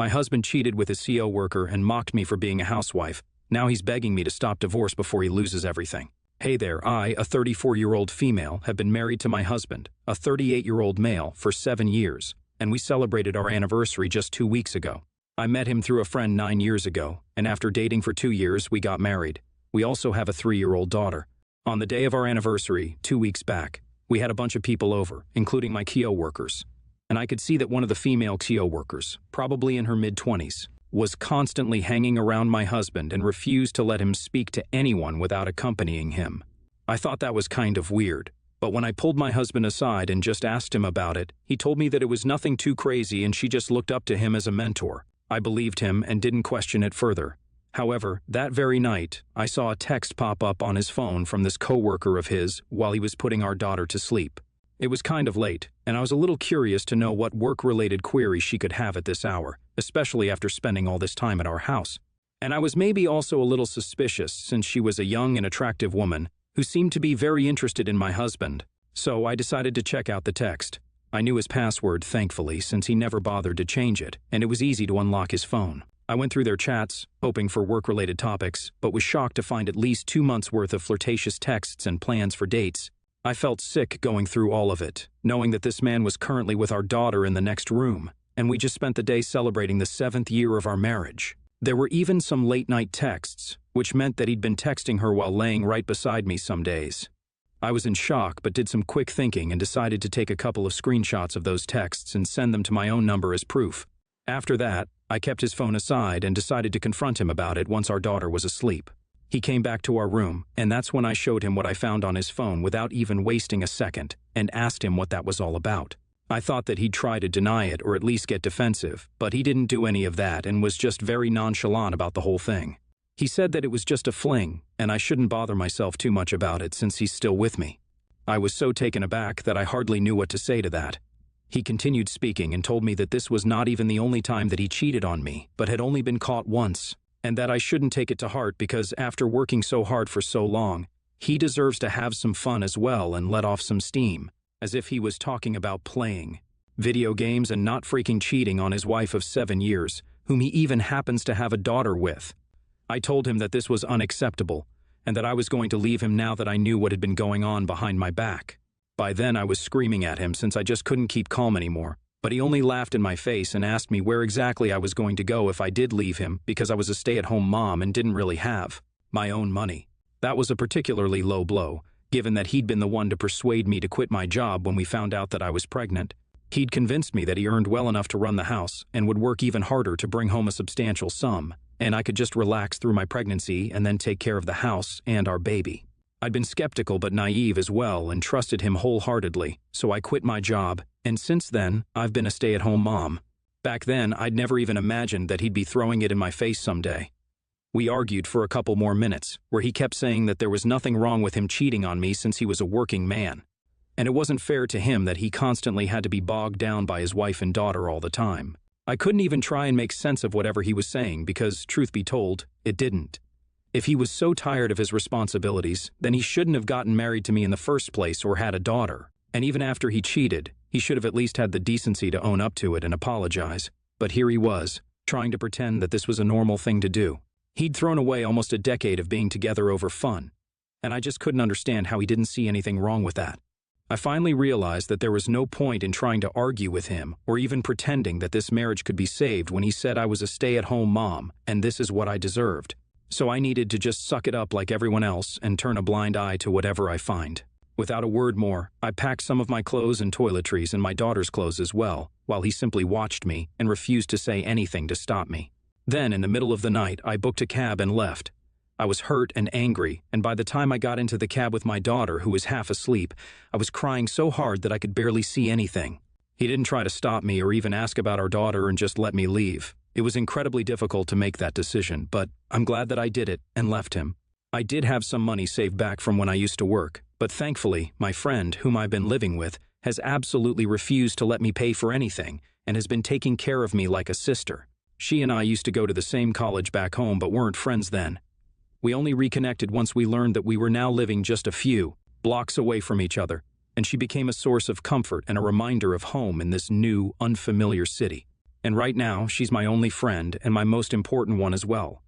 My husband cheated with his CO worker and mocked me for being a housewife. Now he's begging me to stop divorce before he loses everything. Hey there, I, a 34-year-old female, have been married to my husband, a 38-year-old male, for 7 years, and we celebrated our anniversary just 2 weeks ago. I met him through a friend 9 years ago, and after dating for 2 years, we got married. We also have a 3-year-old daughter. On the day of our anniversary, 2 weeks back, we had a bunch of people over, including my KO workers. And I could see that one of the female KO workers, probably in her mid-20s, was constantly hanging around my husband and refused to let him speak to anyone without accompanying him. I thought that was kind of weird, but when I pulled my husband aside and just asked him about it, he told me that it was nothing too crazy and she just looked up to him as a mentor. I believed him and didn't question it further. However, that very night, I saw a text pop up on his phone from this coworker of his while he was putting our daughter to sleep. It was kind of late, and I was a little curious to know what work-related queries she could have at this hour, especially after spending all this time at our house. And I was maybe also a little suspicious since she was a young and attractive woman who seemed to be very interested in my husband. So I decided to check out the text. I knew his password, thankfully, since he never bothered to change it, and it was easy to unlock his phone. I went through their chats, hoping for work-related topics, but was shocked to find at least 2 months' worth of flirtatious texts and plans for dates. I felt sick going through all of it, knowing that this man was currently with our daughter in the next room, and we just spent the day celebrating the 7th year of our marriage. There were even some late-night texts, which meant that he'd been texting her while laying right beside me some days. I was in shock but did some quick thinking and decided to take a couple of screenshots of those texts and send them to my own number as proof. After that, I kept his phone aside and decided to confront him about it once our daughter was asleep. He came back to our room, and that's when I showed him what I found on his phone without even wasting a second, and asked him what that was all about. I thought that he'd try to deny it or at least get defensive, but he didn't do any of that and was just very nonchalant about the whole thing. He said that it was just a fling, and I shouldn't bother myself too much about it since he's still with me. I was so taken aback that I hardly knew what to say to that. He continued speaking and told me that this was not even the only time that he cheated on me, but had only been caught once, and that I shouldn't take it to heart because after working so hard for so long, he deserves to have some fun as well and let off some steam, as if he was talking about playing video games and not freaking cheating on his wife of 7 years, whom he even happens to have a daughter with. I told him that this was unacceptable, and that I was going to leave him now that I knew what had been going on behind my back. By then I was screaming at him since I just couldn't keep calm anymore, but he only laughed in my face and asked me where exactly I was going to go if I did leave him because I was a stay-at-home mom and didn't really have my own money. That was a particularly low blow, given that he'd been the one to persuade me to quit my job when we found out that I was pregnant. He'd convinced me that he earned well enough to run the house and would work even harder to bring home a substantial sum, and I could just relax through my pregnancy and then take care of the house and our baby. I'd been skeptical but naive as well and trusted him wholeheartedly, so I quit my job, and since then, I've been a stay-at-home mom. Back then, I'd never even imagined that he'd be throwing it in my face someday. We argued for a couple more minutes, where he kept saying that there was nothing wrong with him cheating on me since he was a working man, and it wasn't fair to him that he constantly had to be bogged down by his wife and daughter all the time. I couldn't even try and make sense of whatever he was saying because, truth be told, it didn't. If he was so tired of his responsibilities, then he shouldn't have gotten married to me in the first place or had a daughter. And even after he cheated, he should have at least had the decency to own up to it and apologize. But here he was, trying to pretend that this was a normal thing to do. He'd thrown away almost a decade of being together over fun, and I just couldn't understand how he didn't see anything wrong with that. I finally realized that there was no point in trying to argue with him or even pretending that this marriage could be saved when he said I was a stay-at-home mom and this is what I deserved. So I needed to just suck it up like everyone else and turn a blind eye to whatever I find. Without a word more, I packed some of my clothes and toiletries and my daughter's clothes as well, while he simply watched me and refused to say anything to stop me. Then, in the middle of the night, I booked a cab and left. I was hurt and angry, and by the time I got into the cab with my daughter, who was half asleep, I was crying so hard that I could barely see anything. He didn't try to stop me or even ask about our daughter and just let me leave. It was incredibly difficult to make that decision, but I'm glad that I did it and left him. I did have some money saved back from when I used to work, but thankfully, my friend, whom I've been living with, has absolutely refused to let me pay for anything and has been taking care of me like a sister. She and I used to go to the same college back home but weren't friends then. We only reconnected once we learned that we were now living just a few blocks away from each other, and she became a source of comfort and a reminder of home in this new, unfamiliar city. And right now, she's my only friend and my most important one as well.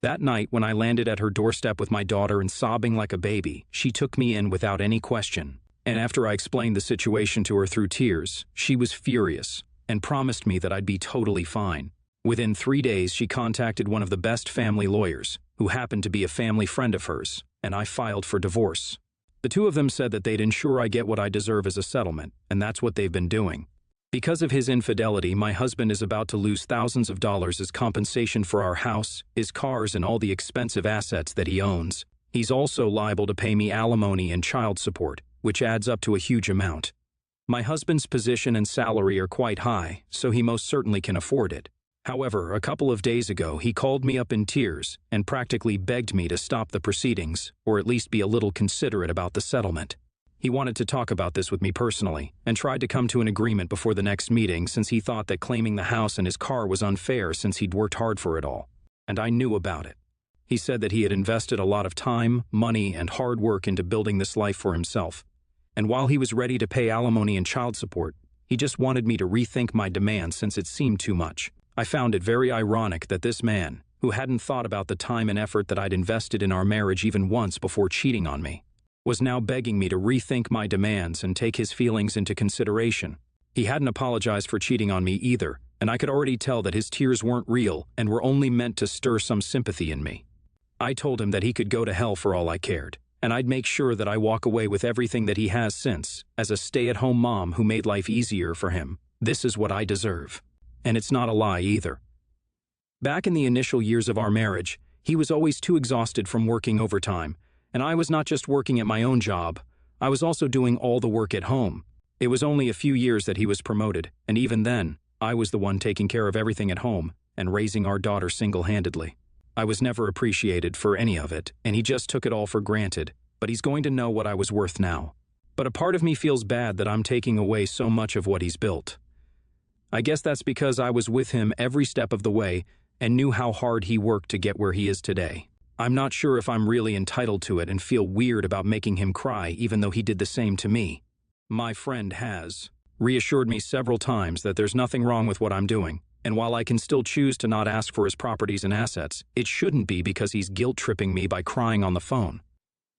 That night, when I landed at her doorstep with my daughter and sobbing like a baby, she took me in without any question. And after I explained the situation to her through tears, she was furious and promised me that I'd be totally fine. Within 3 days, she contacted one of the best family lawyers, who happened to be a family friend of hers, and I filed for divorce. The two of them said that they'd ensure I get what I deserve as a settlement, and that's what they've been doing. Because of his infidelity, my husband is about to lose thousands of dollars as compensation for our house, his cars, and all the expensive assets that he owns. He's also liable to pay me alimony and child support, which adds up to a huge amount. My husband's position and salary are quite high, so he most certainly can afford it. However, a couple of days ago, he called me up in tears and practically begged me to stop the proceedings, or at least be a little considerate about the settlement. He wanted to talk about this with me personally, and tried to come to an agreement before the next meeting since he thought that claiming the house and his car was unfair since he'd worked hard for it all. And I knew about it. He said that he had invested a lot of time, money, and hard work into building this life for himself. And while he was ready to pay alimony and child support, he just wanted me to rethink my demands since it seemed too much. I found it very ironic that this man, who hadn't thought about the time and effort that I'd invested in our marriage even once before cheating on me, was now begging me to rethink my demands and take his feelings into consideration. He hadn't apologized for cheating on me either, and I could already tell that his tears weren't real and were only meant to stir some sympathy in me. I told him that he could go to hell for all I cared, and I'd make sure that I walk away with everything that he has since, as a stay-at-home mom who made life easier for him. This is what I deserve. And it's not a lie either. Back in the initial years of our marriage, he was always too exhausted from working overtime, and I was not just working at my own job, I was also doing all the work at home. It was only a few years that he was promoted, and even then, I was the one taking care of everything at home and raising our daughter single-handedly. I was never appreciated for any of it, and he just took it all for granted, but he's going to know what I was worth now. But a part of me feels bad that I'm taking away so much of what he's built. I guess that's because I was with him every step of the way and knew how hard he worked to get where he is today. I'm not sure if I'm really entitled to it and feel weird about making him cry even though he did the same to me. My friend has reassured me several times that there's nothing wrong with what I'm doing, and while I can still choose to not ask for his properties and assets, it shouldn't be because he's guilt-tripping me by crying on the phone.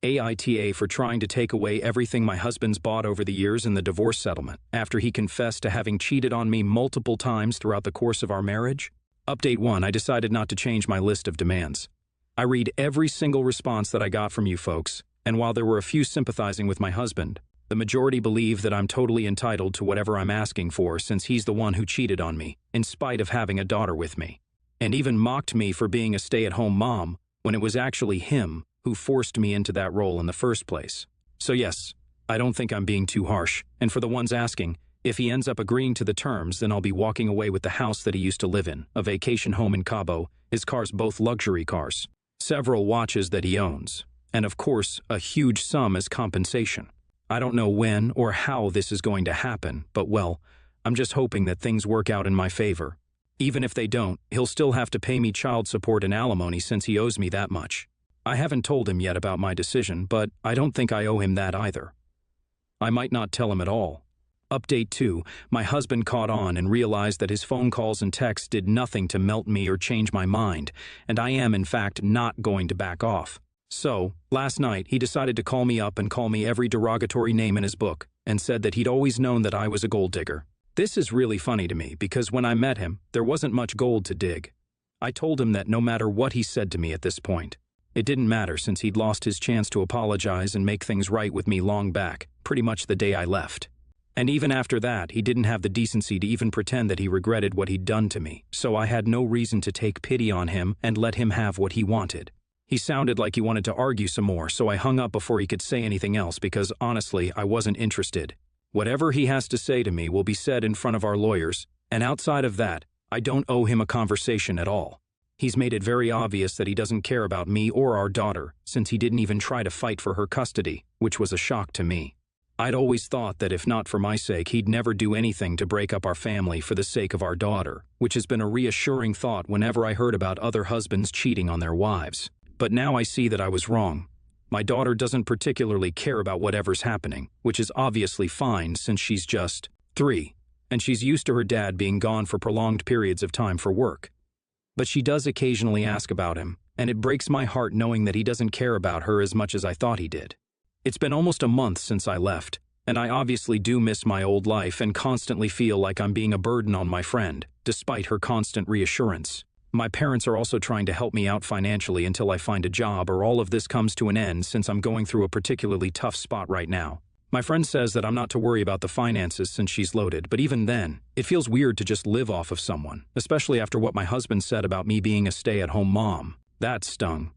AITA for trying to take away everything my husband's bought over the years in the divorce settlement after he confessed to having cheated on me multiple times throughout the course of our marriage. Update 1, I decided not to change my list of demands. I read every single response that I got from you folks, and while there were a few sympathizing with my husband, the majority believe that I'm totally entitled to whatever I'm asking for since he's the one who cheated on me, in spite of having a daughter with me, and even mocked me for being a stay-at-home mom when it was actually him who forced me into that role in the first place. So yes, I don't think I'm being too harsh, and for the ones asking, if he ends up agreeing to the terms, then I'll be walking away with the house that he used to live in, a vacation home in Cabo, his cars both luxury cars, several watches that he owns, and of course, a huge sum as compensation. I don't know when or how this is going to happen, but well, I'm just hoping that things work out in my favor. Even if they don't, he'll still have to pay me child support and alimony since he owes me that much. I haven't told him yet about my decision, but I don't think I owe him that either. I might not tell him at all. Update 2, my husband caught on and realized that his phone calls and texts did nothing to melt me or change my mind, and I am in fact not going to back off. So, last night he decided to call me up and call me every derogatory name in his book, and said that he'd always known that I was a gold digger. This is really funny to me because when I met him, there wasn't much gold to dig. I told him that no matter what he said to me at this point, it didn't matter since he'd lost his chance to apologize and make things right with me long back, pretty much the day I left. And even after that, he didn't have the decency to even pretend that he regretted what he'd done to me, so I had no reason to take pity on him and let him have what he wanted. He sounded like he wanted to argue some more, so I hung up before he could say anything else because, honestly, I wasn't interested. Whatever he has to say to me will be said in front of our lawyers, and outside of that, I don't owe him a conversation at all. He's made it very obvious that he doesn't care about me or our daughter, since he didn't even try to fight for her custody, which was a shock to me. I'd always thought that if not for my sake, he'd never do anything to break up our family for the sake of our daughter, which has been a reassuring thought whenever I heard about other husbands cheating on their wives. But now I see that I was wrong. My daughter doesn't particularly care about whatever's happening, which is obviously fine since she's just 3. and she's used to her dad being gone for prolonged periods of time for work. But she does occasionally ask about him, and it breaks my heart knowing that he doesn't care about her as much as I thought he did. It's been almost a month since I left, and I obviously do miss my old life and constantly feel like I'm being a burden on my friend, despite her constant reassurance. My parents are also trying to help me out financially until I find a job or all of this comes to an end, since I'm going through a particularly tough spot right now. My friend says that I'm not to worry about the finances since she's loaded, but even then, it feels weird to just live off of someone, especially after what my husband said about me being a stay-at-home mom. That stung.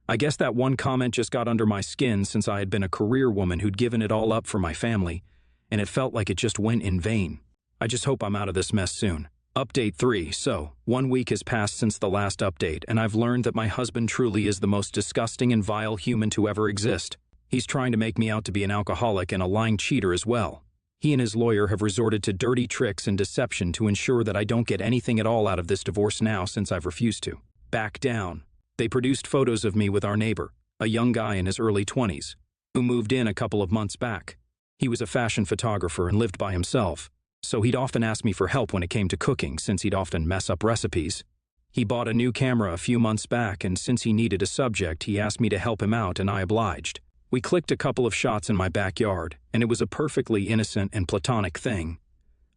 I guess that one comment just got under my skin since I had been a career woman who'd given it all up for my family, and it felt like it just went in vain. I just hope I'm out of this mess soon. Update 3. So, 1 week has passed since the last update, and I've learned that my husband truly is the most disgusting and vile human to ever exist. He's trying to make me out to be an alcoholic and a lying cheater as well. He and his lawyer have resorted to dirty tricks and deception to ensure that I don't get anything at all out of this divorce now, since I've refused to back down. They produced photos of me with our neighbor, a young guy in his early 20s, who moved in a couple of months back. He was a fashion photographer and lived by himself, so he'd often ask me for help when it came to cooking, since he'd often mess up recipes. He bought a new camera a few months back, and since he needed a subject, he asked me to help him out, and I obliged. We clicked a couple of shots in my backyard, and it was a perfectly innocent and platonic thing.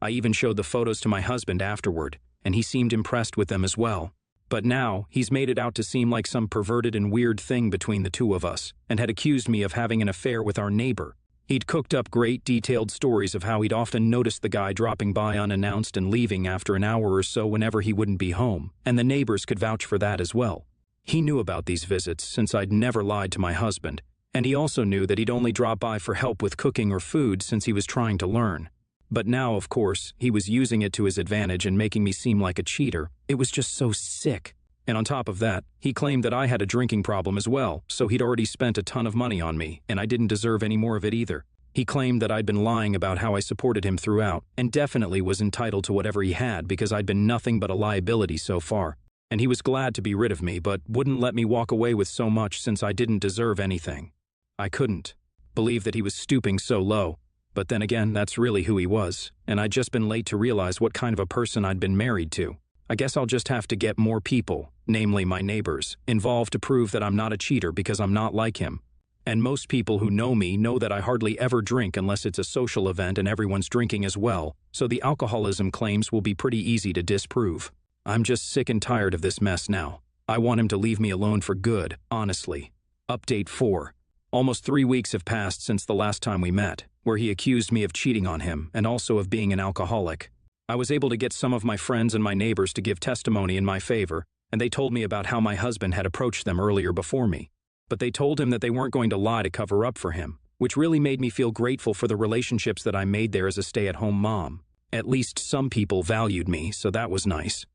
I even showed the photos to my husband afterward, and he seemed impressed with them as well. But now, he's made it out to seem like some perverted and weird thing between the two of us, and had accused me of having an affair with our neighbor. He'd cooked up great detailed stories of how he'd often noticed the guy dropping by unannounced and leaving after an hour or so whenever he wouldn't be home, and the neighbors could vouch for that as well. He knew about these visits since I'd never lied to my husband, and he also knew that he'd only drop by for help with cooking or food since he was trying to learn. But now, of course, he was using it to his advantage and making me seem like a cheater. It was just so sick. And on top of that, he claimed that I had a drinking problem as well, so he'd already spent a ton of money on me, and I didn't deserve any more of it either. He claimed that I'd been lying about how I supported him throughout, and definitely was entitled to whatever he had because I'd been nothing but a liability so far. And he was glad to be rid of me, but wouldn't let me walk away with so much since I didn't deserve anything. I couldn't believe that he was stooping so low, but then again, that's really who he was, and I'd just been late to realize what kind of a person I'd been married to. I guess I'll just have to get more people, namely my neighbors, involved to prove that I'm not a cheater because I'm not like him. And most people who know me know that I hardly ever drink unless it's a social event and everyone's drinking as well, so the alcoholism claims will be pretty easy to disprove. I'm just sick and tired of this mess now. I want him to leave me alone for good, honestly. Update 4. Almost 3 weeks have passed since the last time we met, where he accused me of cheating on him and also of being an alcoholic. I was able to get some of my friends and my neighbors to give testimony in my favor, and they told me about how my husband had approached them earlier before me. But they told him that they weren't going to lie to cover up for him, which really made me feel grateful for the relationships that I made there as a stay-at-home mom. At least some people valued me, so that was nice.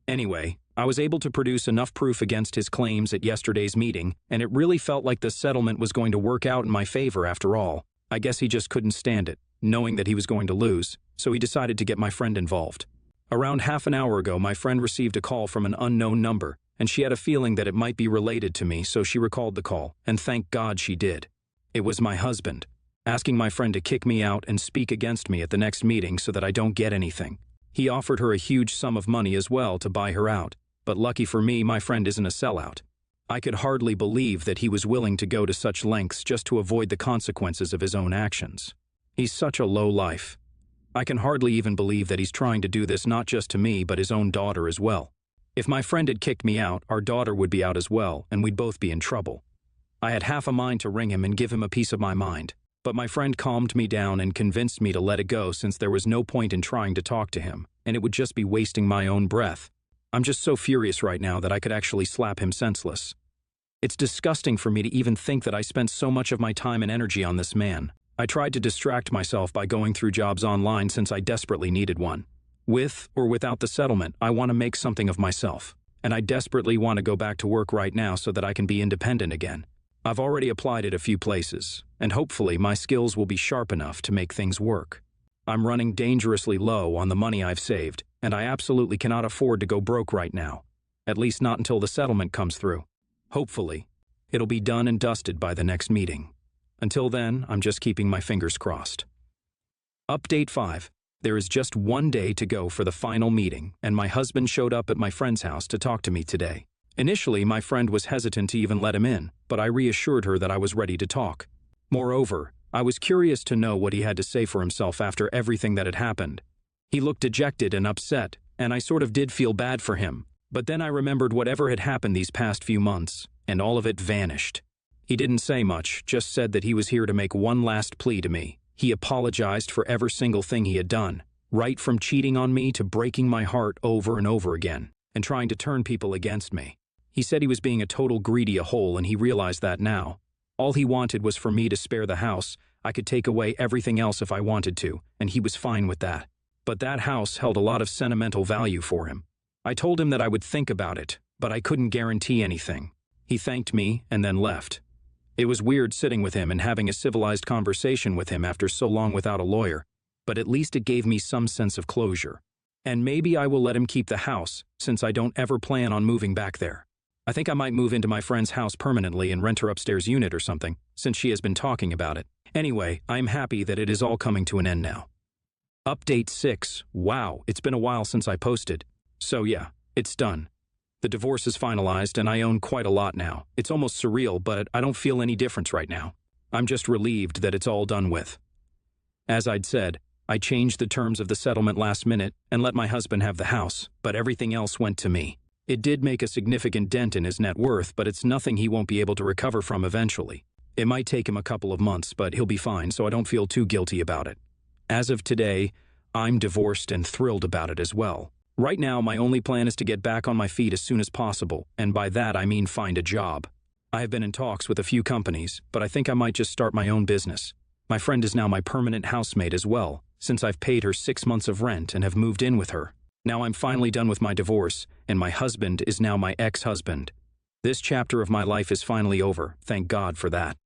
Anyway, I was able to produce enough proof against his claims at yesterday's meeting, and it really felt like the settlement was going to work out in my favor after all. I guess he just couldn't stand it, knowing that he was going to lose, so he decided to get my friend involved. Around half an hour ago, my friend received a call from an unknown number, and she had a feeling that it might be related to me, so she recalled the call, and thank God she did. It was my husband, asking my friend to kick me out and speak against me at the next meeting so that I don't get anything. He offered her a huge sum of money as well to buy her out, but lucky for me, my friend isn't a sellout. I could hardly believe that he was willing to go to such lengths just to avoid the consequences of his own actions. He's such a low life. I can hardly even believe that he's trying to do this not just to me but his own daughter as well. If my friend had kicked me out, our daughter would be out as well, and we'd both be in trouble. I had half a mind to ring him and give him a piece of my mind, but my friend calmed me down and convinced me to let it go since there was no point in trying to talk to him, and it would just be wasting my own breath. I'm just so furious right now that I could actually slap him senseless. It's disgusting for me to even think that I spent so much of my time and energy on this man. I tried to distract myself by going through jobs online since I desperately needed one. With or without the settlement, I want to make something of myself, and I desperately want to go back to work right now so that I can be independent again. I've already applied at a few places, and hopefully my skills will be sharp enough to make things work. I'm running dangerously low on the money I've saved, and I absolutely cannot afford to go broke right now, at least not until the settlement comes through. Hopefully, it'll be done and dusted by the next meeting. Until then, I'm just keeping my fingers crossed. Update 5. There is just one day to go for the final meeting, and my husband showed up at my friend's house to talk to me today. Initially, my friend was hesitant to even let him in, but I reassured her that I was ready to talk. Moreover, I was curious to know what he had to say for himself after everything that had happened. He looked dejected and upset, and I sort of did feel bad for him. But then I remembered whatever had happened these past few months, and all of it vanished. He didn't say much, just said that he was here to make one last plea to me. He apologized for every single thing he had done, right from cheating on me to breaking my heart over and over again, and trying to turn people against me. He said he was being a total greedy a-hole, and he realized that now. All he wanted was for me to spare the house. I could take away everything else if I wanted to, and he was fine with that. But that house held a lot of sentimental value for him. I told him that I would think about it, but I couldn't guarantee anything. He thanked me and then left. It was weird sitting with him and having a civilized conversation with him after so long without a lawyer, but at least it gave me some sense of closure. And maybe I will let him keep the house, since I don't ever plan on moving back there. I think I might move into my friend's house permanently and rent her upstairs unit or something, since she has been talking about it. Anyway, I'm happy that it is all coming to an end now. Update 6. Wow, it's been a while since I posted. So yeah, it's done. The divorce is finalized and I own quite a lot now. It's almost surreal, but I don't feel any difference right now. I'm just relieved that it's all done with. As I'd said, I changed the terms of the settlement last minute and let my husband have the house, but everything else went to me. It did make a significant dent in his net worth, but it's nothing he won't be able to recover from eventually. It might take him a couple of months, but he'll be fine, so I don't feel too guilty about it. As of today, I'm divorced and thrilled about it as well. Right now, my only plan is to get back on my feet as soon as possible, and by that I mean find a job. I have been in talks with a few companies, but I think I might just start my own business. My friend is now my permanent housemate as well, since I've paid her 6 months of rent and have moved in with her. Now I'm finally done with my divorce, and my husband is now my ex-husband. This chapter of my life is finally over, thank God for that.